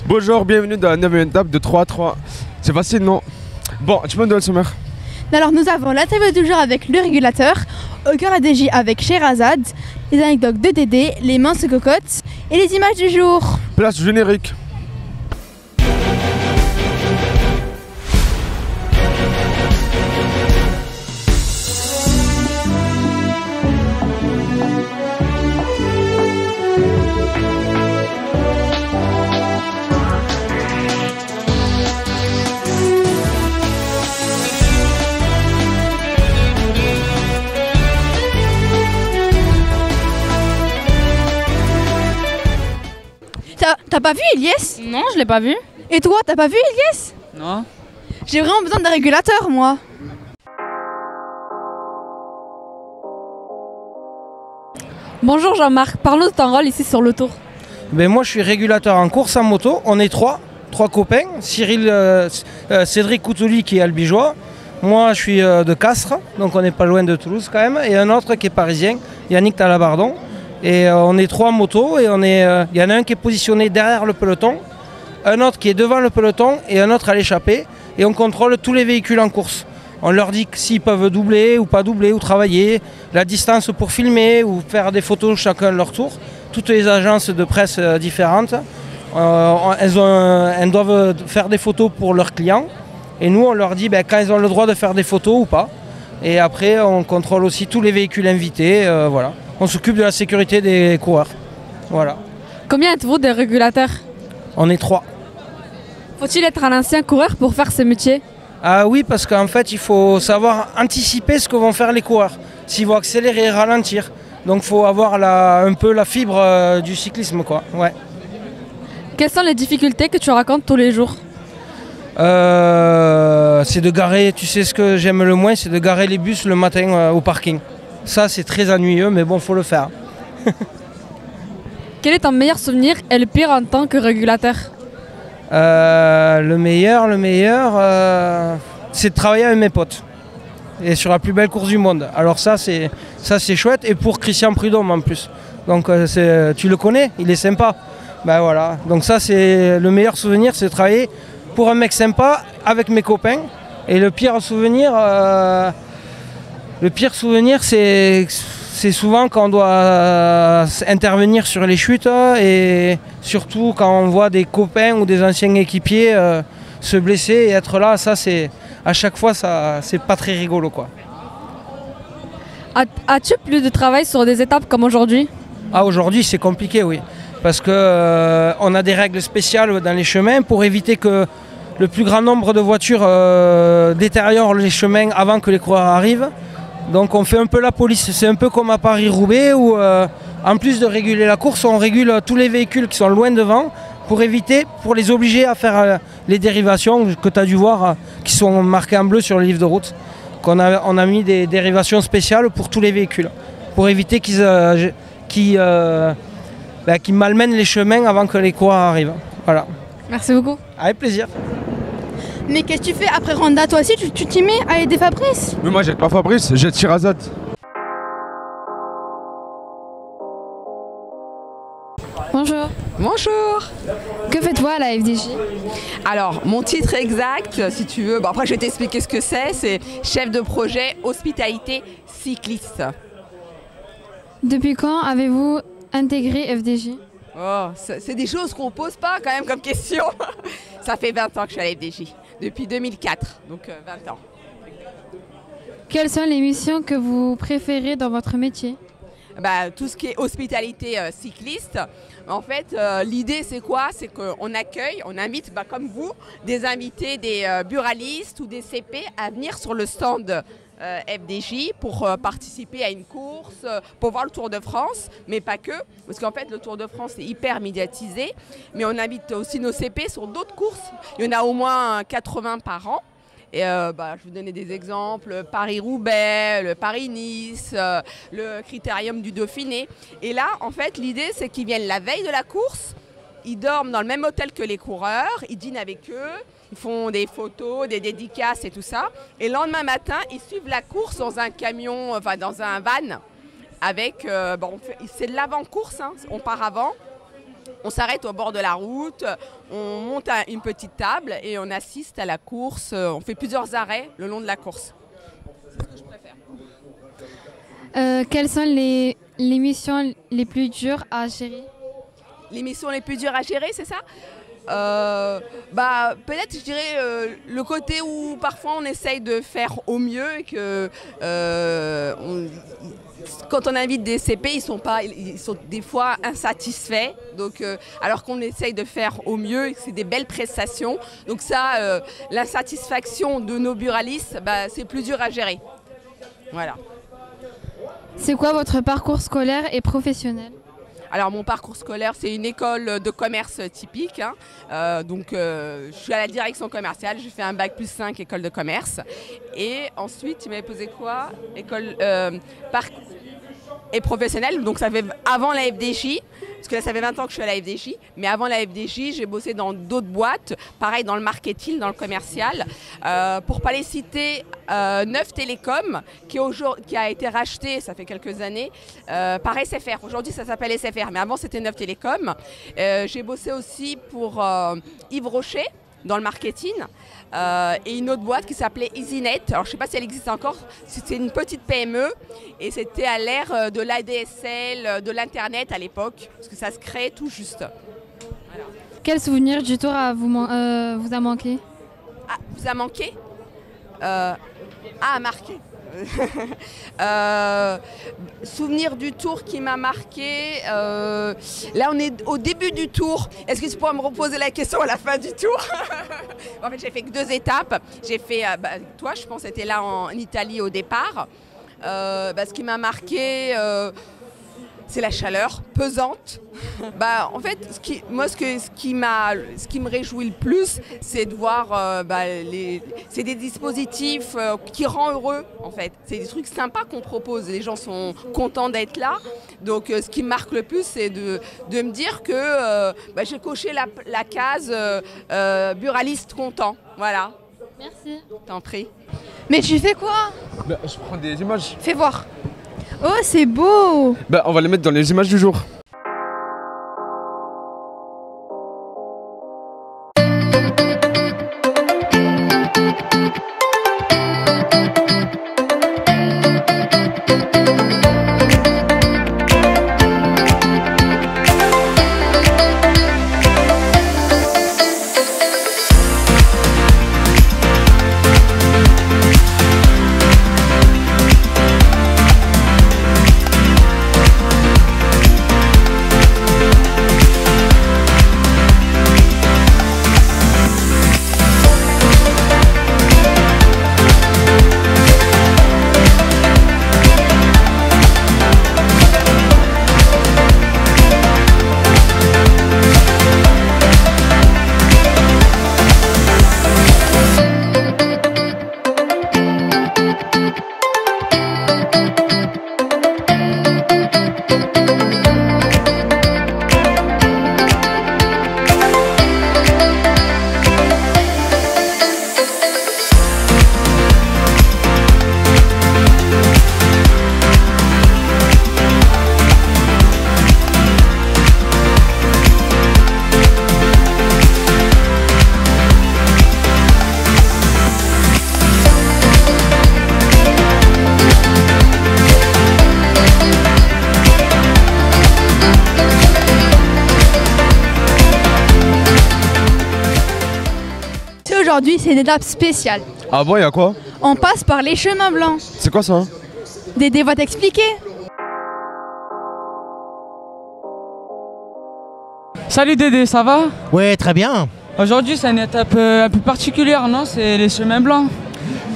Bonjour, bienvenue dans la 9e étape de 3 à 3. C'est facile, non? Bon, tu me donnes le sommaire. Alors nous avons l'interview du jour avec le régulateur, Aucun ADJ avec Sherazade, les anecdotes de Dédé, les minces cocottes et les images du jour. Place du générique. T'as pas vu Ilyes? Non, je l'ai pas vu. Et toi, t'as pas vu Ilyes? Non. J'ai vraiment besoin d'un régulateur, moi. Bonjour Jean-Marc, parle-nous de ton rôle ici sur le Tour. Moi je suis régulateur en course en moto, on est trois copains, Cédric Coutouli qui est albigeois, moi je suis de Castres, donc on n'est pas loin de Toulouse quand même, et un autre qui est parisien, Yannick Talabardon. Et on est trois en moto et il y en a un qui est positionné derrière le peloton, un autre qui est devant le peloton et un autre à l'échappée, et on contrôle tous les véhicules en course. On leur dit s'ils peuvent doubler ou pas doubler ou travailler, la distance pour filmer ou faire des photos chacun à leur tour. Toutes les agences de presse différentes, elles doivent faire des photos pour leurs clients. Et nous, on leur dit quand ils ont le droit de faire des photos ou pas. Et après, on contrôle aussi tous les véhicules invités. Voilà. On s'occupe de la sécurité des coureurs. Voilà. Combien êtes-vous de régulateurs? On est trois. Faut-il être un ancien coureur pour faire ce métier? Ah oui, parce qu'en fait, il faut savoir anticiper ce que vont faire les coureurs. S'ils vont accélérer et ralentir. Donc il faut avoir un peu la fibre du cyclisme, quoi. Ouais. Quelles sont les difficultés que tu rencontres tous les jours? C'est de garer, tu sais ce que j'aime le moins, c'est de garer les bus le matin au parking. Ça c'est très ennuyeux, mais bon, faut le faire. Quel est ton meilleur souvenir et le pire en tant que régulateur? Le meilleur, c'est de travailler avec mes potes. Et sur la plus belle course du monde. Alors ça c'est chouette, et pour Christian Prudhomme en plus. Donc tu le connais, il est sympa. Ben voilà, donc ça c'est le meilleur souvenir, c'est de travailler pour un mec sympa avec mes copains. Et le pire souvenir c'est souvent quand on doit intervenir sur les chutes, et surtout quand on voit des copains ou des anciens équipiers se blesser et être là. Ça c'est à chaque fois, ça c'est pas très rigolo, quoi. As-tu plus de travail sur des étapes comme aujourd'hui? Ah, aujourd'hui c'est compliqué, oui. Parce que on a des règles spéciales dans les chemins pour éviter que le plus grand nombre de voitures détériorent les chemins avant que les coureurs arrivent. Donc on fait un peu la police. C'est un peu comme à Paris-Roubaix où en plus de réguler la course, on régule tous les véhicules qui sont loin devant pour les obliger à faire les dérivations que tu as dû voir, qui sont marquées en bleu sur le livre de route. On a mis des dérivations spéciales pour tous les véhicules, pour éviter qu'ils malmènent les chemins avant que les coureurs arrivent. Voilà. Merci beaucoup. Avec plaisir. Mais qu'est-ce que tu fais après Randa? Toi aussi, tu t'y mets à aider Fabrice? Mais moi, j'aide pas Fabrice, j'aide Sherazade. Bonjour. Bonjour. Que faites-vous à la FDJ? Alors, mon titre exact, si tu veux, après je vais t'expliquer ce que c'est chef de projet hospitalité cycliste. Depuis quand avez-vous intégré FDJ? Oh, c'est des choses qu'on pose pas quand même comme question. Ça fait 20 ans que je suis à la FDJ, depuis 2004, donc 20 ans. Quelles sont les missions que vous préférez dans votre métier? Tout ce qui est hospitalité cycliste, en fait, l'idée c'est quoi? C'est qu'on accueille, on invite, comme vous, des invités, des buralistes ou des CP à venir sur le stand FDJ pour participer à une course, pour voir le Tour de France, mais pas que, parce qu'en fait le Tour de France est hyper médiatisé, mais on invite aussi nos CP sur d'autres courses. Il y en a au moins 80 par an. Et je vais vous donner des exemples, Paris-Roubaix, le Paris-Nice, le Critérium du Dauphiné. Et là, en fait, l'idée, c'est qu'ils viennent la veille de la course, ils dorment dans le même hôtel que les coureurs, ils dînent avec eux, ils font des photos, des dédicaces et tout ça. Et le lendemain matin, ils suivent la course dans un camion, dans un van, avec, c'est de l'avant-course, on part avant. On s'arrête au bord de la route, on monte à une petite table et on assiste à la course. On fait plusieurs arrêts le long de la course. C'est ce que je préfère. Quelles sont les missions les plus dures à gérer? Les missions les plus dures à gérer, c'est ça? Peut-être, je dirais, le côté où parfois on essaye de faire au mieux et que quand on invite des CP, ils sont des fois insatisfaits, donc, alors qu'on essaye de faire au mieux, c'est des belles prestations. Donc ça, l'insatisfaction de nos buralistes, c'est plus dur à gérer. Voilà. C'est quoi votre parcours scolaire et professionnel? Alors mon parcours scolaire, c'est une école de commerce typique. Je suis à la direction commerciale, j'ai fait un bac plus 5 école de commerce. Et ensuite, tu m'avais posé quoi? École et professionnelle, donc ça fait avant la FDJ. Parce que là, ça fait 20 ans que je suis à la FDJ. Mais avant la FDJ, j'ai bossé dans d'autres boîtes, pareil dans le marketing, dans le commercial. Pour ne pas les citer, Neuf Télécom, qui a été racheté, ça fait quelques années, par SFR. Aujourd'hui, ça s'appelle SFR, mais avant, c'était Neuf Télécom. J'ai bossé aussi pour Yves Rocher, dans le marketing, et une autre boîte qui s'appelait EasyNet. Alors je ne sais pas si elle existe encore, c'était une petite PME et c'était à l'ère de l'ADSL, de l'Internet à l'époque, parce que ça se crée tout juste. Voilà. Quel souvenir du tour vous a manqué? Ah, vous a manqué? Marqué. Souvenir du tour qui m'a marqué. Là, on est au début du tour. Est-ce que tu pourrais me reposer la question à la fin du tour? En fait, j'ai fait que 2 étapes. J'ai fait, toi, je pense, c'était là en Italie au départ. Ce qui m'a marqué, c'est la chaleur pesante. En fait, ce qui me réjouit le plus, c'est de voir, c'est des dispositifs qui rendent heureux, en fait. C'est des trucs sympas qu'on propose. Les gens sont contents d'être là. Donc, ce qui me marque le plus, c'est de me dire que j'ai coché la case buraliste content. Voilà. Merci. T'en prie. Mais tu fais quoi? Je prends des images. Fais voir. Oh, c'est beau! On va les mettre dans les images du jour. Aujourd'hui, c'est une étape spéciale. Ah bon, il y a quoi? On passe par les chemins blancs. C'est quoi ça? Dédé va t'expliquer. Salut Dédé, ça va? Ouais, très bien. Aujourd'hui, c'est une étape un peu particulière, non? C'est les chemins blancs.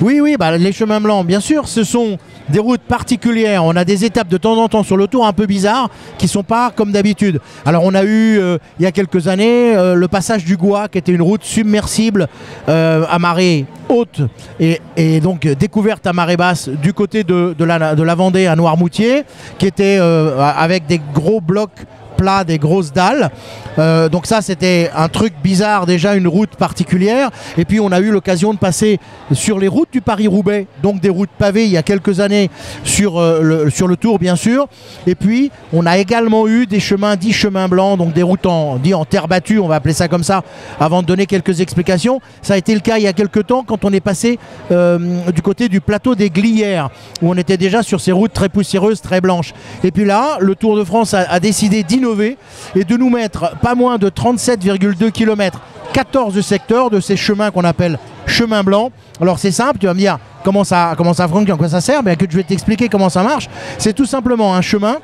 Oui, les chemins blancs, bien sûr, ce sont des routes particulières. On a des étapes de temps en temps sur le tour un peu bizarres qui ne sont pas comme d'habitude. Alors on a eu, il y a quelques années, le passage du Gois qui était une route submersible à marée haute et donc découverte à marée basse du côté de la Vendée à Noirmoutier, qui était avec des gros blocs plat, des grosses dalles. Donc ça, c'était un truc bizarre, déjà une route particulière. Et puis on a eu l'occasion de passer sur les routes du Paris-Roubaix, donc des routes pavées il y a quelques années sur le Tour bien sûr. Et puis on a également eu des chemins dits chemins blancs, donc des routes en terre battue, on va appeler ça comme ça, avant de donner quelques explications. Ça a été le cas il y a quelques temps quand on est passé du côté du plateau des Glières, où on était déjà sur ces routes très poussiéreuses, très blanches. Et puis là, le Tour de France a décidé d'innover et de nous mettre pas moins de 37,2 km, 14 secteurs de ces chemins qu'on appelle chemins blancs. Alors c'est simple, tu vas me dire comment ça Franck, en quoi ça sert? Bien que je vais t'expliquer comment ça marche. C'est tout simplement un chemin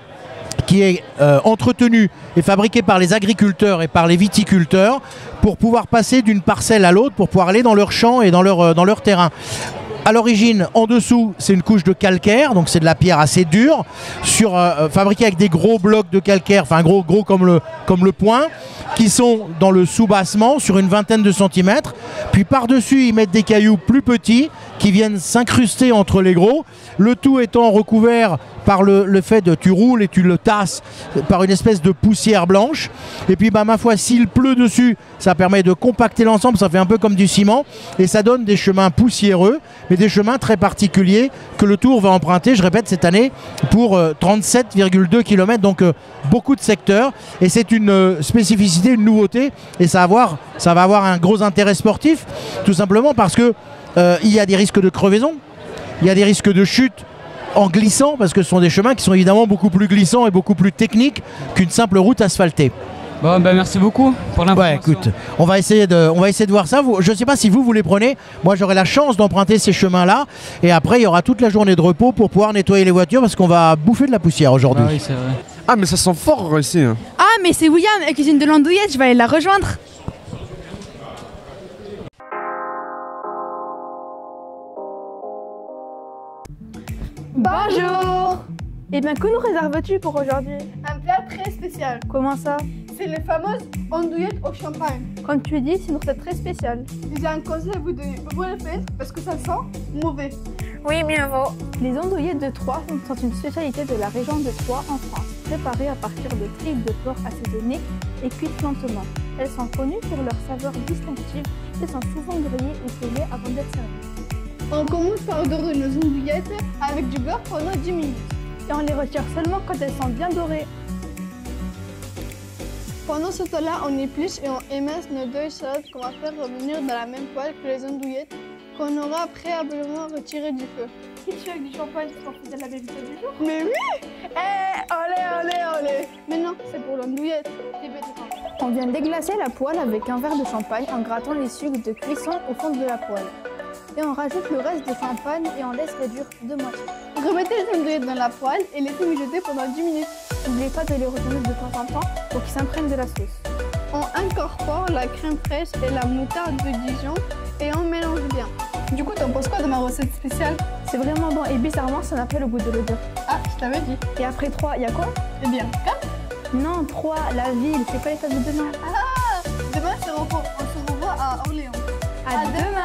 qui est entretenu et fabriqué par les agriculteurs et par les viticulteurs pour pouvoir passer d'une parcelle à l'autre, pour pouvoir aller dans leur champ et dans leur terrain. À l'origine, en dessous, c'est une couche de calcaire, donc c'est de la pierre assez dure, fabriquée avec des gros blocs de calcaire, enfin gros comme le poing, qui sont dans le soubassement sur une vingtaine de centimètres. Puis par-dessus, ils mettent des cailloux plus petits qui viennent s'incruster entre les gros. Le tout étant recouvert par le fait de tu roules et tu le tasses par une espèce de poussière blanche. Et puis ma foi, s'il pleut dessus, ça permet de compacter l'ensemble, ça fait un peu comme du ciment et ça donne des chemins poussiéreux, mais des chemins très particuliers que le Tour va emprunter, je répète, cette année pour 37,2 km, donc beaucoup de secteurs. Et c'est une spécificité, une nouveauté, et ça va avoir un gros intérêt sportif, tout simplement parce que il y a des risques de crevaison, il y a des risques de chute en glissant, parce que ce sont des chemins qui sont évidemment beaucoup plus glissants et beaucoup plus techniques qu'une simple route asphaltée. Bon, bah merci beaucoup pour l'information. Ouais, écoute, on va essayer de voir ça. Je ne sais pas si vous les prenez. Moi, j'aurai la chance d'emprunter ces chemins-là. Et après, il y aura toute la journée de repos pour pouvoir nettoyer les voitures parce qu'on va bouffer de la poussière aujourd'hui. Ah oui, c'est vrai. Ah, mais ça sent fort ici. Ah, mais c'est William, la cuisine de l'andouillette, je vais aller la rejoindre. Bonjour. Eh bien, que nous réserves-tu pour aujourd'hui? Un plat très spécial. Comment ça? C'est les fameuses andouillettes au champagne. Comme tu dis, c'est une recette très spéciale. J'ai un conseil à vous donner. Vous le faites parce que ça sent mauvais. Oui, mieux vaut. Les andouillettes de Troyes sont une spécialité de la région de Troyes en France, préparées à partir de tripes de porc assaisonnées et cuites lentement. Elles sont connues pour leur saveur distinctive et sont souvent grillées ou pelées avant d'être servies. On commence par dorer nos andouillettes avec du beurre pendant 10 minutes. Et on les retire seulement quand elles sont bien dorées. Pendant ce temps-là, on épluche et on émince nos deux salades qu'on va faire revenir dans la même poêle que les andouillettes qu'on aura préalablement retirées du feu. Si tu veux avec du champagne, c'est pour faire la bébite du jour. Mais oui! Olé! Mais non, c'est pour l'andouillette. On vient déglacer la poêle avec un verre de champagne en grattant les sucs de cuisson au fond de la poêle. Et on rajoute le reste de champagne et on laisse réduire de moitié. Remettez les andouillettes dans la poêle et laissez mijoter pendant 10 minutes. N'oubliez pas de les retourner de temps en temps pour qu'ils s'imprègnent de la sauce. On incorpore la crème fraîche et la moutarde de Dijon et on mélange bien. Du coup, t'en penses quoi de ma recette spéciale? C'est vraiment bon et bizarrement, ça n'a pas le goût de l'odeur. Ah, je t'avais dit. Et après 3, il y a quoi? Eh bien, 4. Non, 3, la ville, c'est pas l'état de demain. Ah, demain, on se revoit à Orléans. À demain.